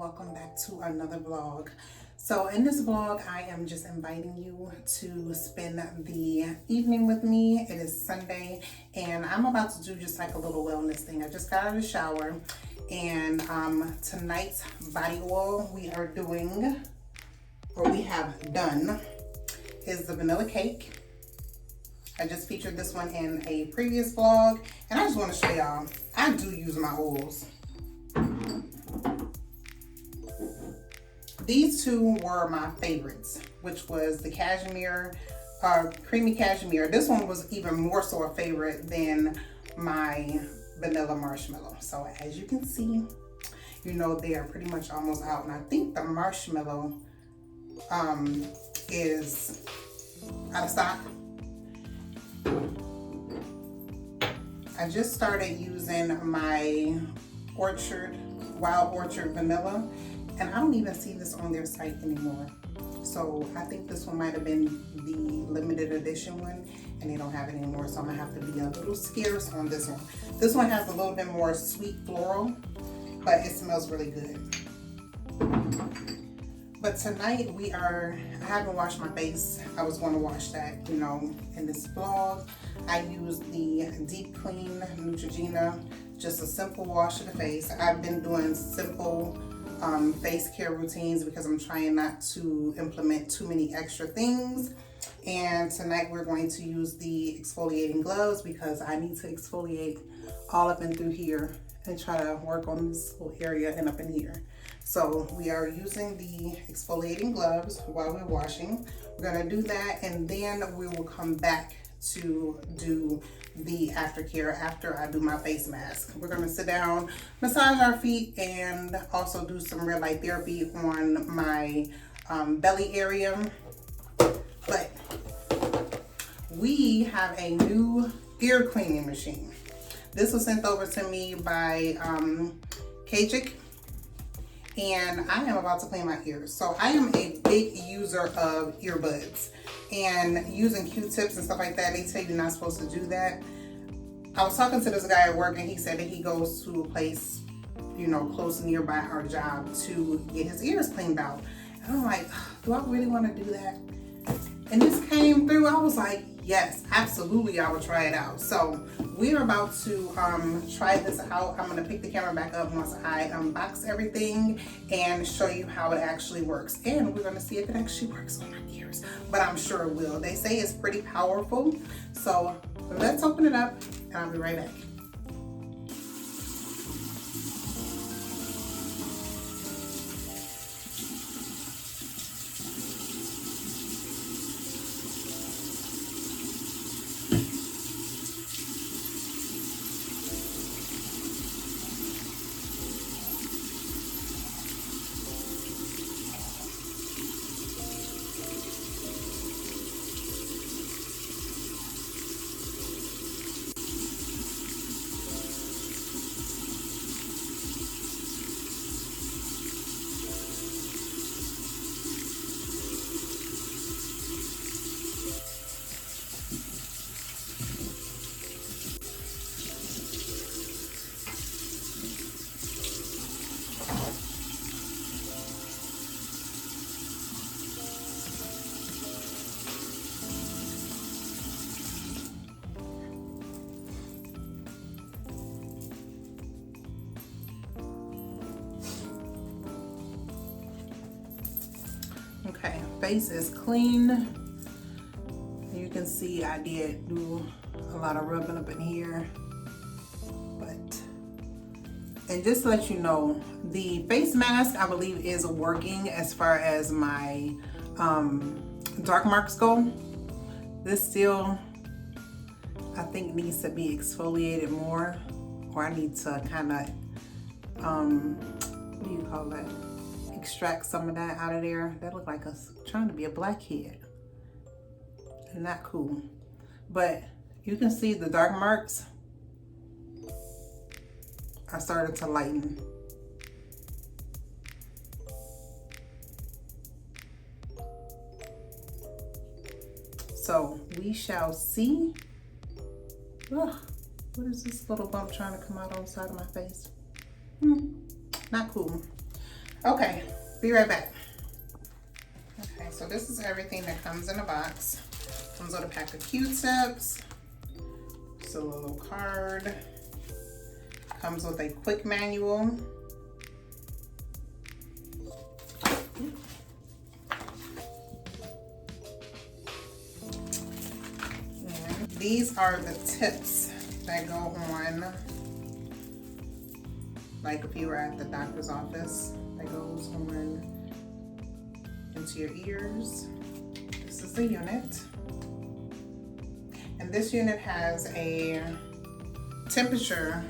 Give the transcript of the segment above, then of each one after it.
welcome back to another vlog. So in this vlog, I am just inviting you to spend the evening with me. It is Sunday and I'm about to do just like a little wellness thing. I just got out of the shower and tonight's body oil we are doing, or we have done, is the vanilla cake. I just featured this one in a previous vlog and I just want to show y'all, I do use my oils. These two were my favorites, which was the cashmere, creamy cashmere. This one was even more so a favorite than my vanilla marshmallow. So as you can see, you know, they are pretty much almost out. And I think the marshmallow is out of stock. I just started using my Wild Orchard vanilla, and I don't even see this on their site anymore. So I think this one might have been the limited edition one and they don't have it anymore. So I'm gonna have to be a little scarce on this one. This one has a little bit more sweet floral, but it smells really good. But tonight I haven't washed my face. I was gonna wash that, you know, in this vlog. I used the Deep Clean Neutrogena, just a simple wash of the face. I've been doing simple face care routines because I'm trying not to implement too many extra things. And tonight we're going to use the exfoliating gloves because I need to exfoliate all up and through here and try to work on this whole area and up in here. So we are using the exfoliating gloves while we're washing. We're gonna do that and then we will come back to do the aftercare after I do my face mask. We're gonna sit down, massage our feet, and also do some red light therapy on my belly area. But we have a new ear cleaning machine. This was sent over to me by KAUGIC, and I am about to clean my ears. So I am a big user of earbuds, and using Q-tips and stuff like that, they tell you you're not supposed to do that. I was talking to this guy at work and he said that he goes to a place, you know, close nearby our job to get his ears cleaned out. And I'm like, do I really want to do that? And this came through. I was like, yes, absolutely, I would try it out. So we're about to try this out. I'm gonna pick the camera back up once I unbox everything and show you how it actually works. And we're gonna see if it actually works on my ears, but I'm sure it will. They say it's pretty powerful. So let's open it up and I'll be right back. Okay, face is clean. You can see I did do a lot of rubbing up in here, and just to let you know, the face mask I believe is working as far as my dark marks go. This still, I think, needs to be exfoliated more, or I need to kind of what do you call that? Extract some of that out of there. That looked like us trying to be a blackhead. Not cool. But you can see the dark marks are starting to lighten. So we shall see. Ugh, what is this little bump trying to come out on the side of my face? Not cool. Okay, be right back. Okay, so this is everything that comes in a box. Comes with a pack of Q-tips. Just a little card. Comes with a quick manual. And these are the tips that go on, like if you were at the doctor's office, that goes on into your ears. This is the unit. And this unit has a temperature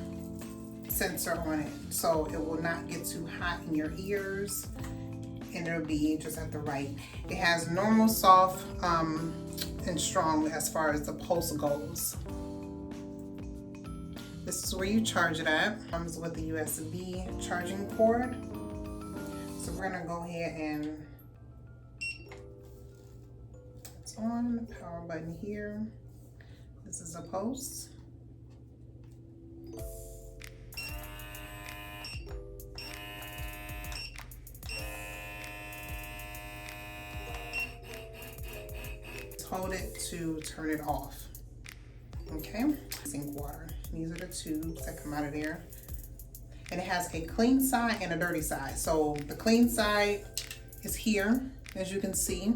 sensor on it, so it will not get too hot in your ears, and it'll be just at the right. It has normal, soft, and strong as far as the pulse goes. This is where you charge it at. Comes with a USB charging cord. So we're gonna go ahead and it's on the power button here. This is a post. Hold it to turn it off. Okay, sink water. These are the tubes that come out of there. And it has a clean side and a dirty side. So the clean side is here, as you can see.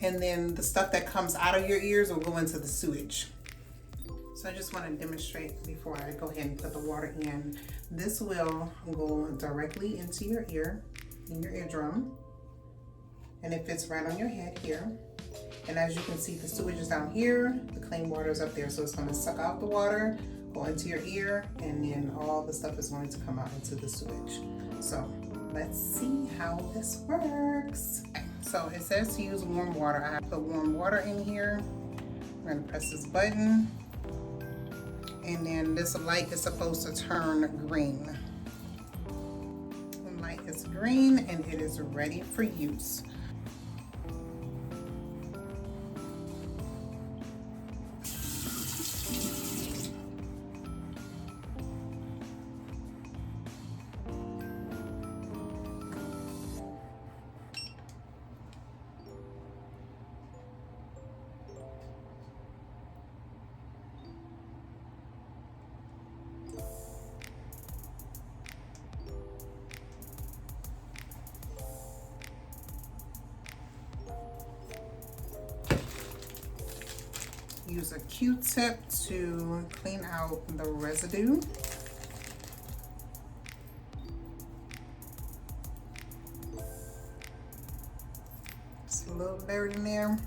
And then the stuff that comes out of your ears will go into the sewage. So I just want to demonstrate before I go ahead and put the water in. This will go directly into your ear, in your eardrum. And it fits right on your head here. And as you can see, the sewage is down here, the clean water is up there. So it's going to suck out the water, go into your ear, and then all the stuff is going to come out into the sewage. So let's see how this works. So it says to use warm water. I put warm water in here. I'm going to press this button. And then this light is supposed to turn green. The light is green and it is ready for use. Use a Q-tip to clean out the residue. Just a little dirt in there.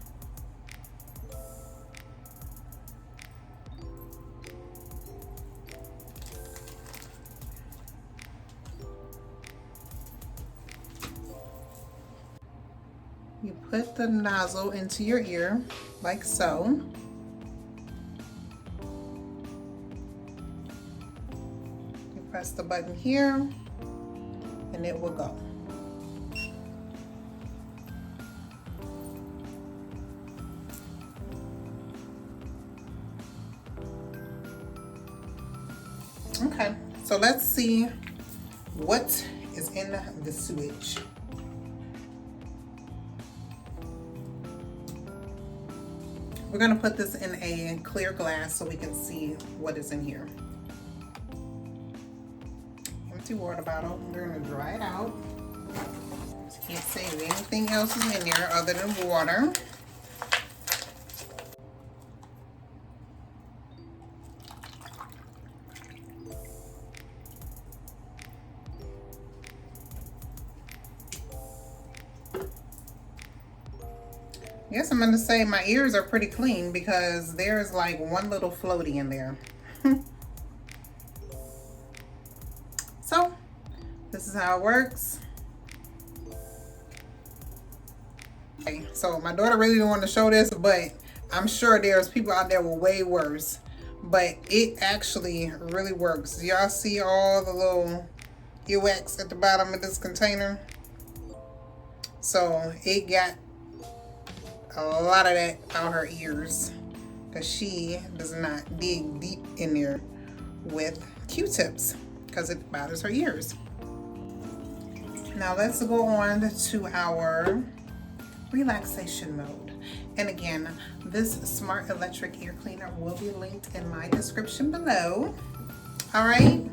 You put the nozzle into your ear like so. Press the button here and it will go. Okay, so let's see what is in the sewage. We're going to put this in a clear glass so we can see what is in here. Water bottle. We're going to dry it out. Can't say anything else is in there other than water. I guess I'm going to say my ears are pretty clean because there's like one little floaty in there. So, this is how it works. Okay, so my daughter really didn't want to show this, but I'm sure there's people out there with way worse. But it actually really works. Y'all see all the little earwax at the bottom of this container? So, it got a lot of that out her ears because she does not dig deep in there with Q-tips because it bothers her ears. Now let's go on to our relaxation mode. And again, this smart electric ear cleaner will be linked in my description below. All right.